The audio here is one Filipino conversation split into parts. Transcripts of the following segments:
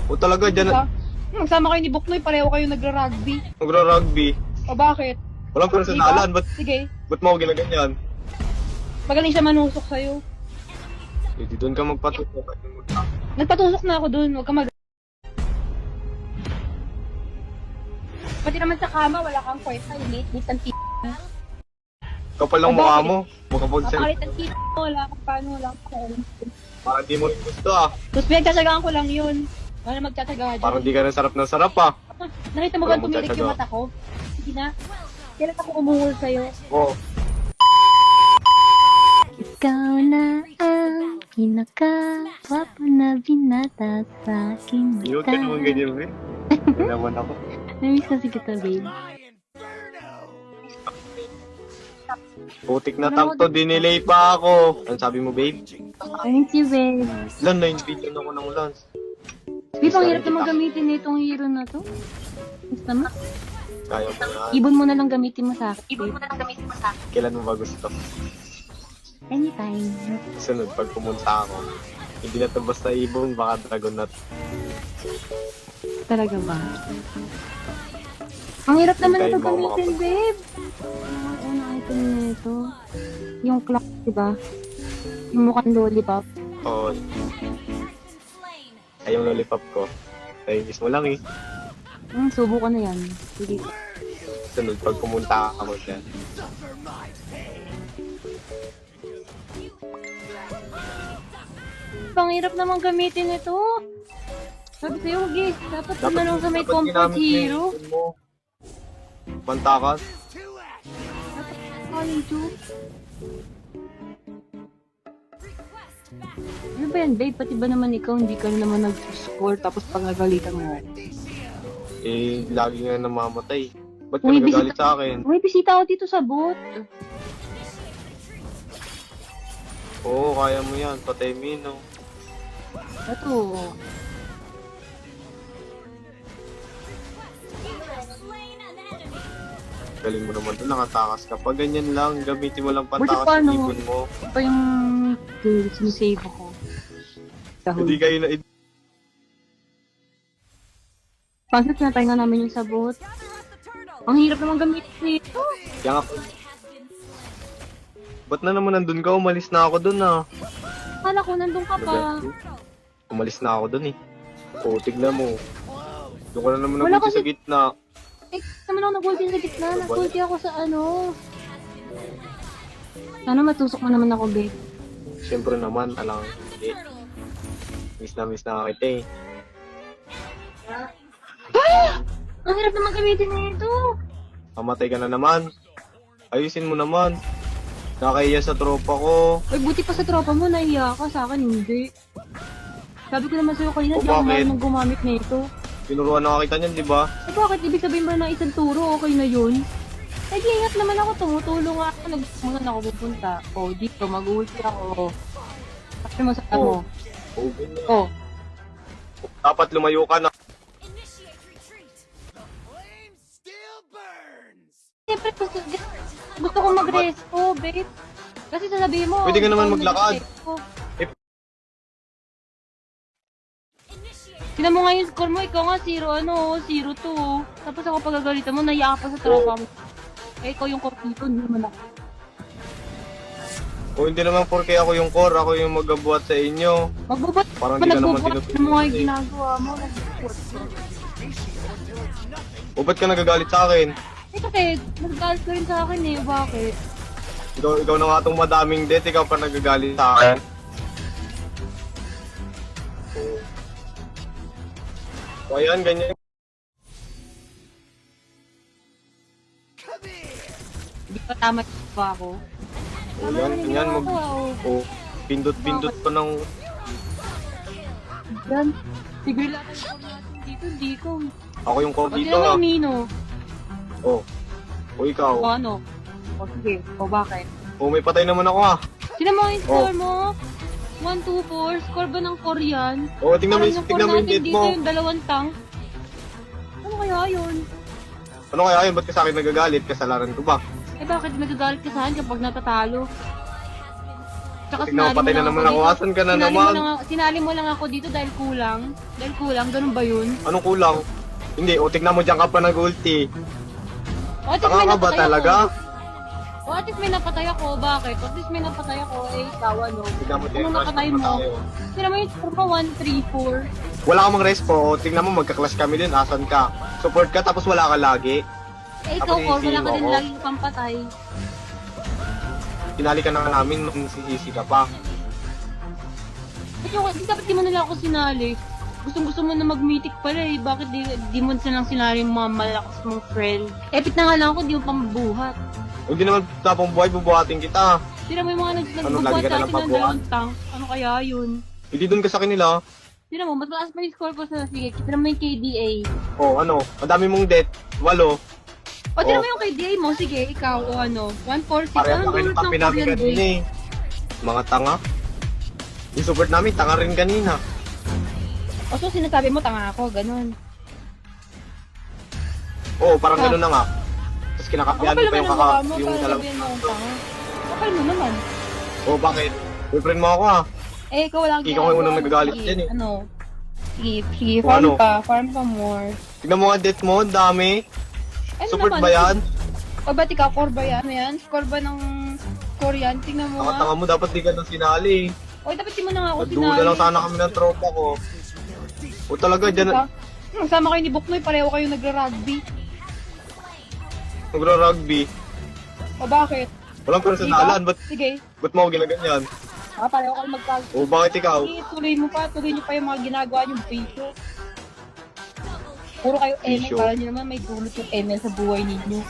O talaga, dyan Diba? Magsama kayo ni Buknoy, pareho kayo nagra-rugby. nagra-rugby. O bakit? Walang personalan, Sige, ba't mo ako ginaganyan? magaling siya manusok sa'yo. Hindi doon ka magpatutok. Nagpatusok na ako dun, huwag ka mag... Pati naman sa kama, wala kang kwenta, late ang Kapal lang O, mukha bakit? mo. Makapag-self. Makalit ang mo, wala kang paano, wala kang paano. Parang di mo rin gusto ah. Tapos pinagtsatsagaan ko lang yun. Wala na magtsatsaga dyan. Parang di ka na sarap na sarap ah. Nakita mo ba Walang tumirik yung magtsatsaga. mata ko? Sige na. Kailan ako umungol sa'yo? Oo. Ikaw na ang pinaka-wapo na binata sa aking Huwag ka naman mata. ganyan eh. Hindi naman ako. Namiss kasi kita, babe. Putik na tank to, dinelay pa ako. Ano sabi mo babe? I miss you, babe. Lan, 9 billion ako ng Lance. Babe, ang hirap naman gamitin nitong hero na to. Basta naman. Kaya mo na. Ibon mo na lang gamitin mo sa akin. Kailan mo ba gusto? Anytime. Sunod, pag pumunta ako. Hindi na to basta ibon, baka dragon nut. Talaga ba? Ang hirap naman Hintayin ito mo ako gamitin, babe. Ano item na ito? Yung clock, diba? Yung mukhang lollipop. Oo. Ay, yung lollipop ko. Nainis mo lang eh. Subo ko na yan. Sige. Sunod, pag pumunta ako dyan. Panghirap naman gamitin ito. Sabi sa'yo, Gis, dapat lang sa may dapat comfort ginamit mo yung hero. phone mo. Pantakas. Calling to. Ano ba yan, babe? Pati ba naman ikaw, hindi ka naman nag-score tapos pagagalitan mo? Eh, lagi nga namamatay. Ba't ka Uy, nagagalit sa akin? May bisita ako dito sa bot. Oo, kaya mo yan. Patay Mino. Ito. Galing mo naman doon, nakatakas ka. Pag ganyan lang, gamitin mo lang Buti pantakas pa, sa no? ibon mo. Ito pa yung sinisave ako. Hindi kayo na... Pansit na tayo nga namin yung sabot. Ang hirap naman gamitin nito. Kaya nga... Ba't na naman nandun ka? Umalis na ako dun ah. Kala ko nandun ka pa. Umalis na ako dun eh. Oo, tignan mo. Doon ka na naman Wala nag-ulti sa kasi- gitna. Eh, naman ako nag-ulti sa gitna. Nag-ulti ako sa ano. Sana matusok mo naman ako, babe. Siyempre naman, alang hindi. Miss na kita eh. Ang hirap naman gamitin nito. Mamatay ka na naman. Ayusin mo naman. Nakaiya sa tropa ko. Ay, buti pa sa tropa mo, nahiya ka. Sa akin, hindi. Sabi ko naman sa'yo kanina, O, di ako bakit? marunong gumamit nito. Tinuruan na kita niyan, di ba? Eh, bakit? Ibig sabihin ba na isang turo, okay na yun? Eh, di ingat naman ako. Tumutulong ako. Nagsumungan ako pupunta. O, dito, mag-ulti ako. Sabi mo sa mo. Oo, ganyan. Oh, Dapat lumayo ka na. siyempre, gusto ko mag-respo, babe. Kasi sasabihin mo, Pwede ka naman ikaw maglakad. nag-respo. Eh, Tignan mo nga yung score mo, ikaw nga 0-2. Tapos ako pagagalitan mo, naiyak pa sa tropa mo. Eh, ikaw yung korpito, hindi naman ako. o hindi naman porke ako yung core, ako yung magabuhat sa inyo. Magbubat Parang pa, di ka naman nagbubuhat tinutulungan mo nga yung eh. ginagawa mo. Nagbubuhat ka. O ba't ka nagagalit sa akin? Eh, kasi, nagagalit ka rin sa akin eh, bakit? Ikaw na nga itong madaming death, ikaw pa nagagalit sa akin. So, ayan, ganyan. Hindi pa tama pa ako. O yan, ganyan, mag... O, pindot-pindot pa ng... Yan. Siguro lang ako natin dito, hindi ko. Ako yung core Pag dito naman ah. Mino. O, o ikaw. O ano? O sige, o bakit? O, may patay naman ako ah. Sino mo yung score mo? 1, 2, 4. Score ba ng Korean? O, tingnan mo Parang yung score natin death dito mo. yung dalawang tank. Ano kaya yun? Ano kaya yun? Ba't ka sa akin nagagalit? Kasalanan ko ba? Eh bakit nagagalit ka sa akin kapag natatalo? Tsaka Tingnan mo, patay na naman ako. Asan ka na naman? Sinali mo lang ako dito dahil kulang. Dahil kulang, ganun ba yun? Anong kulang? Hindi, o tignan mo dyan ka pa nag-ulti. O, at least Tanga may ka ba napatay talaga? ako. O, at least may napatay ako. Bakit? At least may napatay ako. Eh, ikaw, ano? Tignan mo Ano dyan, napatay mo? Sino mo yung score mo? 1, 3, 4. Wala ka mang respo, o tignan mo, magka-clash kami din, asan ka? Support ka, tapos wala ka lagi. Eh, ikaw, Tapos Cor, wala sisihin ka mo din ako. laging pampatay. Tinali ka na nga namin, nung sisisi ka pa. Ba't yung, dapat di mo nila ako sinali? Gusto mo na mag-mythic pala eh. Bakit di mo silang sinali yung mga malakas mong friend? Epit na nga lang ako, di mo pang buhat. Hindi naman tapong buhay, bubuhatin kita. Tira mo yung mga Ano, nagbubuhat lagi ka na sa lang atin ng pagbuhat? dalawang tank. Ano kaya yun? Hindi dun ka sa kanila. Tira mo, mas mataas pa yung score ko sa sige. Tira mo yung KDA. O ano, ang dami mong death, 8. O, tira Oh. mo yung KDA mo. Sige, ikaw o ano. 146. Pareho Anong pa kayo dulot ng ng kape namin Korean kanina Blade? eh. Mga tanga. Yung support namin, tanga rin kanina. O, so sinasabi mo, tanga ako. Ganun. Oo, parang Ah. gano'n na nga. Tapos kinakapihan mo pa yung yung talagang... sabihin mo akong tanga. Kapal mo naman. Oo, bakit? Boyfriend mo ako ah. Eh, ikaw wala Ikaw yung unang nagagalit Sige, dyan eh. Ano? Sige, O, farm ano? pa. Farm pa more. Tignan mo nga death mo, ang dami. Ano Support naman? ba yan? O, ba't ikaw? Core ba yan? Ano yan? Score ba ng Korean? Tingnan mo nga. Tanga mo, dapat di ka nang sinali. O, dapat di mo na nga ako Nagduda lang sana kami ng tropa ko. O talaga, dyan, Sama kayo ni Buknoy, pareho kayo nagra-rugby. nagra-rugby. O, bakit? Walang personalan, Sige. ba't mo ako ginaganyan? Pareho kayo mag-tag. O bakit ikaw? Sige, tuloy mo pa. Tuloy nyo pa yung mga ginagawa nyo, bisyo. Puro kayo ML. Bisyo. Kala nyo naman may dulot yung ML sa buhay ninyo.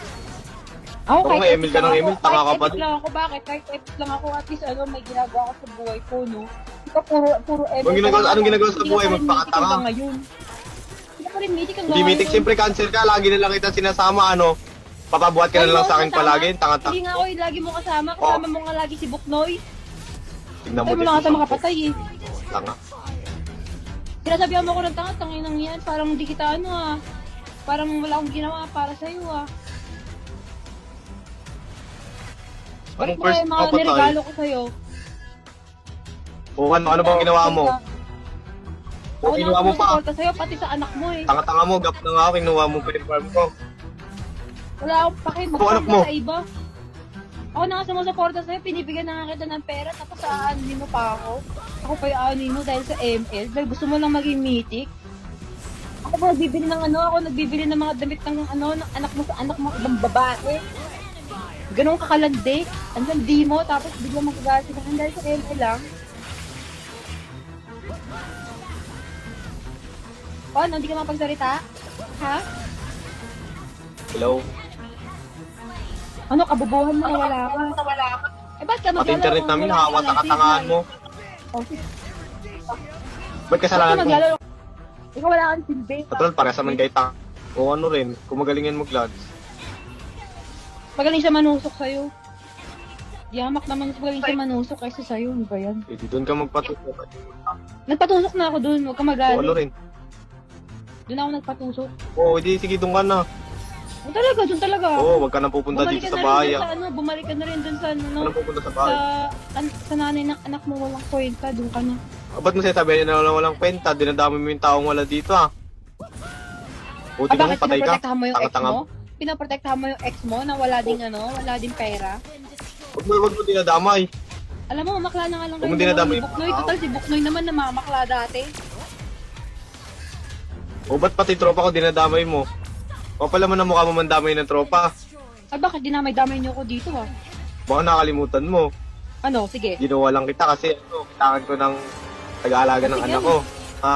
Ako, Oo nga, ML ka ng ML, tanga ka pa Kahit din. epic lang ako, bakit? Kahit epic lang ako, at least ano, may ginagawa ako sa buhay ko, no? Ikaw puro ML. Anong ginagawa sa buhay? Magpakatanga? Hindi ka ngayon. Hindi ka pa rin mythic hanggang Hindi mitik, ngayon. siyempre cancer ka, lagi na lang kita sinasama, ano? Papabuhat ka na lang sa akin palagi, tanga-tanga. Hindi nga ako yung lagi mo kasama. Kasama mo nga lagi si Buknoy. Tignan mo Tayo mo din lang ata sa makapatay eh. tanga. Sinasabihan mo ko ng tanga, tangin ng yan. Parang hindi kita ano ah. Parang wala akong ginawa para sa'yo ah. Balik Anong mo first yung mga papatay? niregalo ko sa'yo. O ano bang ginawa mo? O Ako na kinuha ako mo pa. sumusuporta sa'yo, pati sa anak mo eh. Tanga-tanga mo, gap na nga ako, kinuha mo pa yung farm ko. Wala akong paki, Ako, anak magpapagod mo. sa iba. Ako na nga sumusuporta sa'yo, pinibigyan na nga kita ng pera, tapos aanin mo pa ako. Ako pa yung aanin mo dahil sa ML, dahil gusto mo lang maging mythic. Ako ba nagbibili ng ano, ako nagbibili ng mga damit ng ano, ng anak mo sa anak mo, ibang babae. Ganun kakalandi, ang landi mo, tapos biglang magagalit ka dahil sa ML lang. O, ano, hindi ka mapagsalita? Ha? Hello? Ano, kabubuhan mo na wala ka? Eh, ba't ka Pati maglalaro internet kung namin, wala hawa ka sa ng katangahan signal? mo. Oh, sige. Ba't Ba't ka kasalanan mo? maglalaro? Ikaw wala kang silbi. Patral, parehas naman kay tanga. O ano rin, kung magalingan mo, Glads. Magaling siya manusok sa'yo. Yamak naman magaling siya manusok kaysa sa'yo. Ano ba yan? Eh, di doon ka magpatutok. Nagpatusok na ako doon. Huwag ka O ano magalit. rin. Doon ako nagpatusok. O, di, sige, doon ka na. O talaga, doon talaga. Oo, wag ka na pupunta Bumalik dito ka sa na rin bahay. dun sa ano, bumalik ka na rin dun sa ano, Ano pupunta sa sa, bahay? sa nanay ng anak mo walang kwenta, doon ka na. Ba't mo sinasabi na walang kwenta? Dinadami mo yung taong wala dito ah. O, tingnan mo, bakit patay ka. pinoprotektahan mo yung ex Tanga-tanga. mo? Pinoprotektahan mo yung ex mo na wala ding ano, wala ding pera? Wag mo dinadamay. Alam mo, mamakla na nga lang Huwag mo kayo dinadamay. ni Buknoy. Total, si Buknoy naman namamakla dati. O, ba't pati tropa ko dinadamay mo? O, pala man ang mukha mo mandamay ng tropa. Ay, bakit dinamay-damay niyo ako dito ah? Baka nakalimutan mo. Ano, sige. Ginawa lang kita kasi kailangan ko ng taga-alaga ng Sige, anak ko. Ha?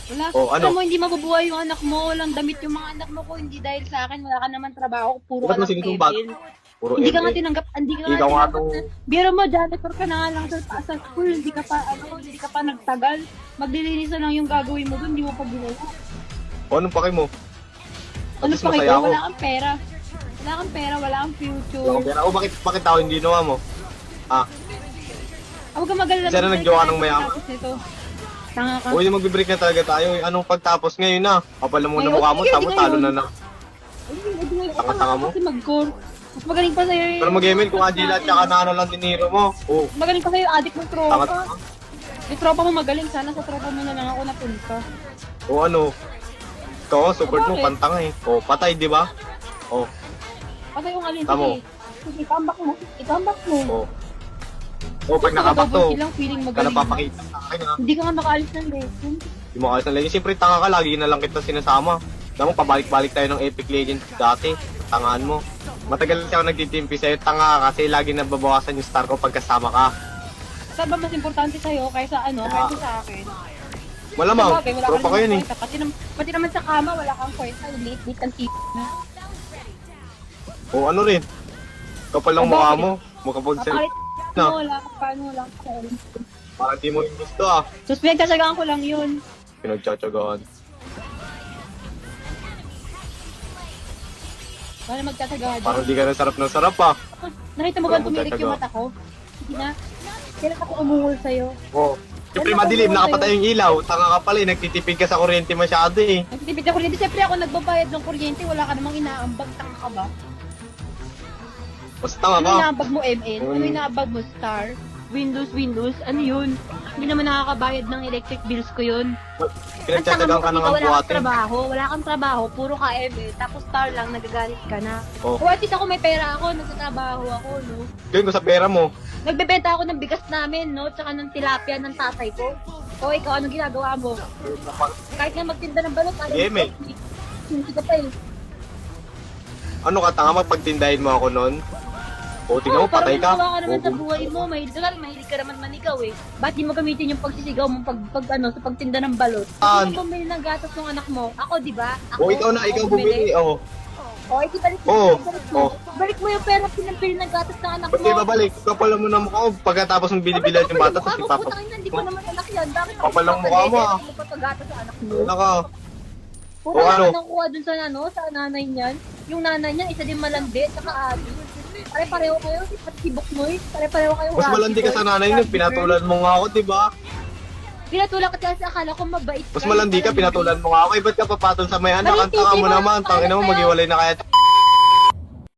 Wala. O, ano? Alam mo, hindi mabubuhay yung anak mo. Walang damit yung mga anak mo ko. Hindi dahil sa akin. Wala ka naman trabaho. Puro Ba't ka mo lang sinusumbat? ML. Puro Hindi ka nga ML. tinanggap. Hindi ka nga Ikaw nga tinanggap. tong... Biro mo, janitor ka na nga lang sa school. Hindi ka pa, hindi ka pa nagtagal. Maglilinis na lang yung gagawin mo doon. Hindi mo pa ginawa. O, anong pake mo? Ano least pa masaya kayo? ako. Wala kang pera. Wala kang pera. Wala kang future. Wala akong pera. O, bakit ako hindi ginawa mo? Ah, Huwag ka magalala. Sana nagjowa ng mayaman. Tapos nito. Tanga ka. o, yung magbe-break na talaga tayo. Anong pagtapos ngayon na? Kapala mo na Ngayon, mukha mo, sige, tamo sige, talo ngayon. na na. Ay, Tanga-tanga mo. Kasi mag-core. Mas magaling pa sa'yo yung... Pero mag-ML kung Angela at saka Nana lang diniro mo. Oh, Magaling pa sa'yo yung adik ng tama. tropa. Yung tropa mo magaling. Sana sa tropa mo na lang ako napunta. O ano? Ikaw, support mo, Bakit? pantang eh. O, patay, di ba? O, Patay yung alin. Tamo. Sige, comeback mo. I-comeback mo. o. O, pag nakaback to, Silang feeling ka magaling. napapakita sa akin ha. Hindi ka nga makaalis ng lesson. Di mo kahit na legend. Siyempre, tanga ka, lagi na lang kita sinasama. Alam mo, pabalik-balik tayo ng Epic Legends dati. Tangaan mo. Matagal kasi ako nagtitimpi sa'yo, tanga ka kasi lagi nababawasan yung star ko pagkasama ka. Saan ba mas importante sa'yo kaysa kaysa sa akin? Malamang, Sabagay, wala ka tropa ko namang yun eh. kwenta. Pati naman sa kama, wala kang kwenta. Late ang tip na. O, ano rin. Kapal lang O, mukha bakit? mo. Mukha po sa... Makalit Na. mo, wala kang paano, wala kang kwenta. Parang di mo rin gusto ah. Tapos pinagsasagaan ko lang yun. Pinagtsatsagaan. Wala magtsatsagaan. Parang di ka na sarap ng sarap ah. Nakita mo ba Wala tumirik yung magtsatsaga. mata ko? Sige na. Kailan ako umungol sa'yo? Oo. Siyempre madilim, nakapatay yung ilaw. Tanga ka pala eh, nagtitipid ka sa kuryente masyado eh. Nagtitipid ako kuryente. Siyempre ako nagbabayad ng kuryente. Wala ka namang inaambag. Tanga ka ba? Basta tanga Ano ka. inaambag mo, ML? Ano inaambag mo, Star? Windows? Ano yun? Hindi naman nakakabayad ng electric bills ko yun. Pinagtsatsagaan ka na nga wala kang buhatin. trabaho. Wala kang trabaho. Puro ka ML. Tapos Star lang, nagagalit ka na. Oh. O at least ako may pera ako. Nagtatrabaho ako, no? Gawin ko sa pera mo. Nagbebenta ako ng bigas namin, no? Tsaka ng tilapia ng tatay ko. O ikaw, anong ginagawa mo? Kahit nga magtinda ng balot, alam Game eh. Hindi ka pa eh. Ano ka, tanga mapagtindahin mo ako nun? O, tingnan mo, patay ka. Parang ka naman sa Bobo. buhay mo. Mahilig ka naman manigaw eh. Ba't di mo gamitin yung pagsisigaw mo sa pagtinda ng balot? Saan? Hindi mo bumili ng gatas ng anak mo. Ako, di ba? Ako, O, ikaw na, ikaw bumili. O, O, balik mo. Oo. Balik mo. Oo. Balik mo yung pera pinampili ng gatas ng anak ba't mo. di babalik? Kapal mo na mukha ko. Pagkatapos mong binibilan yung bata, tapos Putang ipapag... ina, hindi ko naman anak yan. Bakit ako Kapal ang mukha mo, ah. Hindi mo paggatas sa anak mo. Wala ka. Puro O, ano? ka nang kuha dun sa sa nanay niyan. Yung nanay niyan, isa din malandi, tsaka ate. Pare-pareho kayo, pati si Buknoy. Pare-pareho kayo. Mas malandi ka sa nanay nun, pinatulan mo nga ako, di ba? Pinatulan ka kasi akala ko mabait ka. Mas malandi ka, pinatulan mo nga ako. Eh, ba't ka papatol sa may anak? Ang tanga mo naman, tangin mo, maghiwalay na kaya.